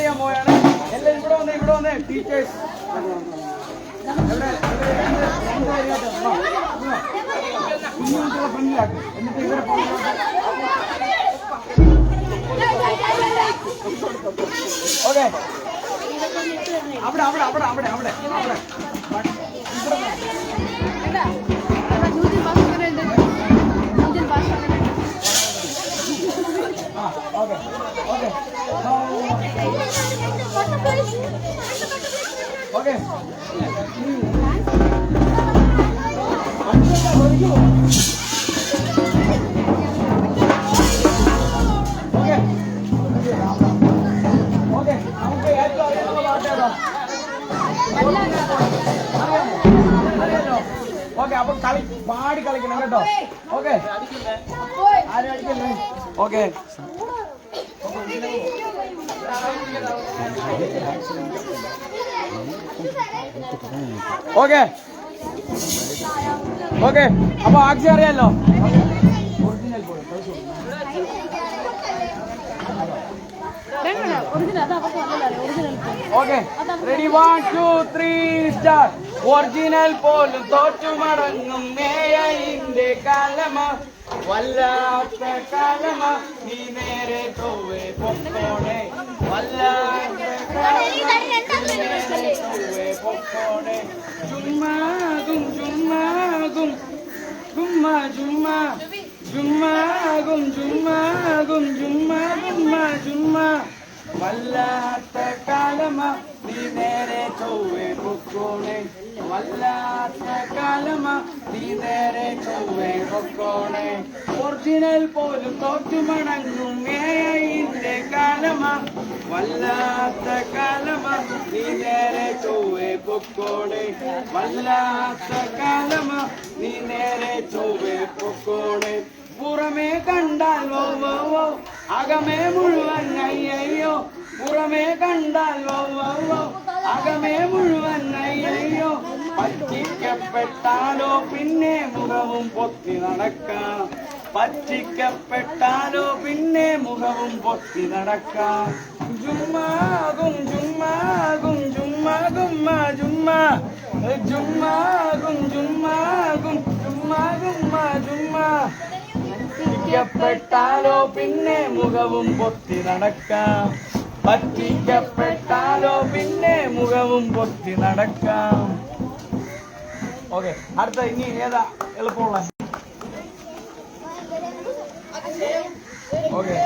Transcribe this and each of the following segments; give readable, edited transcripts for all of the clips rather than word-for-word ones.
ചെയ്യാൻ പോയാണ്. എല്ലാവരും ഇവിടെ വന്നേ ടീച്ചേഴ്സ്. ഫ്രണ്ടിലാക്കും. എന്നിട്ട് ഇവരെ ഓക്കെ. അവിടെ അവിടെ അവിടെ അവിടെ അവിടെ അവിടെ ഓക്കെ ഓക്കെ ഓക്കെ. നമുക്ക് ഏറ്റവും അറിയാവുന്ന പാട്ടേതാ? അറിയാലോ. ഓക്കെ, അപ്പൊ പാടി കളിക്കണം കേട്ടോ. ഓക്കെ, ആരും അടിക്കല്ലേ? Okay okay okay. അപ്പൊ ആക്സി അറിയാലോ. Okay, ready 1 2 3 start. ഒറിജിനൽ പോലും തോറ്റു മടങ്ങും മേയന്റെ കാലമ, വല്ലാത്ത കാലമ, നീ നേരെ തോവേ പൊക്കോണേ, വല്ലാത്ത പൊക്കോണേ. ചുമ്മാകും ചുമ്മാകും ചുമ്മ ചുമ്മ ചുമ്മാകും ചുമ്മാകും ചുമ്മ ചുമ്മ ചുമ്മ, വല്ലാത്ത കാലമ, നീ നേരെ ചൊവ്വേ പൊക്കോണേ, വല്ലാത്ത കാലമ, നീ നേരെ ചൊവ്വേ പൊക്കോണേ. ഒറിജിനൽ പോലും തോറ്റു മടങ്ങും മേയന്റെ കാലമ, വല്ലാത്ത കാലമ, നീ നേരെ ചൊവ്വേ പൊക്കോണേ, വല്ലാത്ത കാലമ, നീ നേരെ ചൊവ്വേ പൊക്കോണേ. പുറമേ കണ്ടാൽ വോ വോ വോ, അകമേ മുഴുവൻ അയ്യോ, പുറമേ കണ്ടാൽ വോ വോ വോ, അകമേ മുഴുവൻ അയ്യോ. പറ്റിക്കപ്പെട്ടാലോ പിന്നെ മുഖവും പൊത്തി നടക്കാം, പറ്റിക്കപ്പെട്ടാലോ പിന്നെ മുഖവും പൊത്തി നടക്കാം. ജുമ്മാകും ജുമ്മാകും ജുമ്മാകും ജുമ്മാ, ജുമ്മാകും ജുമ്മാകും ജുമ്മാകും ജുമ്മാ, പറ്റിക്കപ്പെട്ടാലോ പിന്നെ മുഖവും പൊത്തി നടക്കാം, പറ്റിക്കപ്പെട്ടാലോ പിന്നെ മുഖവും പൊത്തി നടക്കാം. ഓക്കെ, അടുത്ത ഇനി ഏതാ എളുപ്പമുള്ള? ഓക്കെ,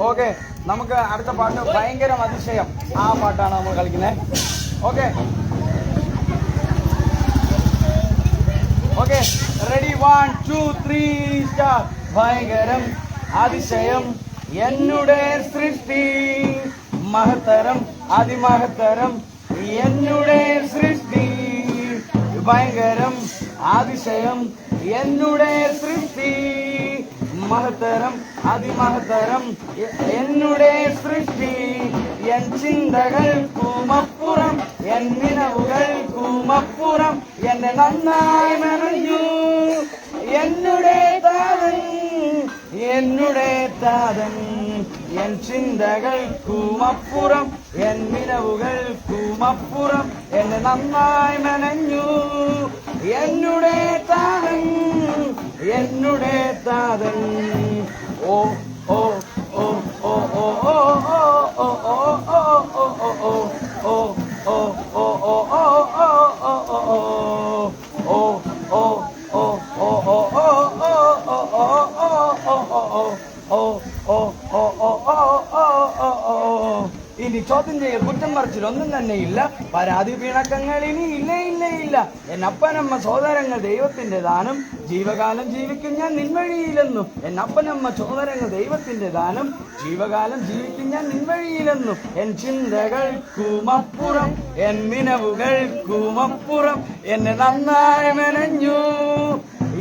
ഓക്കെ, നമുക്ക് അടുത്ത പാട്ട് ഭയങ്കര അതിശയം. ആ പാട്ടാണ് നമ്മൾ കളിക്കുന്നത്. Okay okay, ready 1 2 3 start. ഭയങ്കരം അതിശയം എന്നുടെ സൃഷ്ടി, മഹത്തരം അതിമഹത്തരം എന്നുടെ സൃഷ്ടി, ഭയങ്കരം അതിശയം എന്നുടെ സൃഷ്ടി, മഹത്തരം അതിമഹത്തരം എന്നുടെ സൃഷ്ടി. എൻ ചിന്തകൾക്കുമപ്പുറം എൻ നിലവുകൾക്കുമപ്പുറം എന്നെ നന്നായി മെനഞ്ഞു എന്നുടെ താതൻ, എന്നുടെ താതൻ. എൻ ചിന്തകൾക്കുമപ്പുറം എൻ നിലവുകൾക്കുമപ്പുറം എന്നെ നന്നായി മെനഞ്ഞു എന്നുടെ താതൻ, എന്നുടെ താതൻ. ഓ ഓ ഓ ഓ ഓ ഓ ഓ ഓ ഓ ഓ ഓ ഓ ഓ ഓ ഇനി ചോദ്യം ചെയ്യൽ കുറ്റം പറിച്ചിൽ ഒന്നും തന്നെ ഇല്ല, പരാതി പിണക്കങ്ങൾ ഇനി ഇല്ല ഇല്ല ഇല്ല. എന്നപ്പനമ്മ സോദരങ്ങൾ ദൈവത്തിന്റെ ദാനം, ജീവകാലം ജീവിക്കും ഞാൻ നിൻവഴിയിലെന്നും. എന്നപ്പനമ്മ സോദരങ്ങൾ ദൈവത്തിന്റെ ദാനം, ജീവകാലം ജീവിക്കും ഞാൻ നിൻവഴിയിലെന്നും. എൻ ചിന്തകൾക്കുമപ്പുറം എൻ നിലവുകൾക്കുമപ്പുറം എന്നെ നന്നായി മെനഞ്ഞു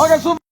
ഓക്കെ സൂപ്പർ.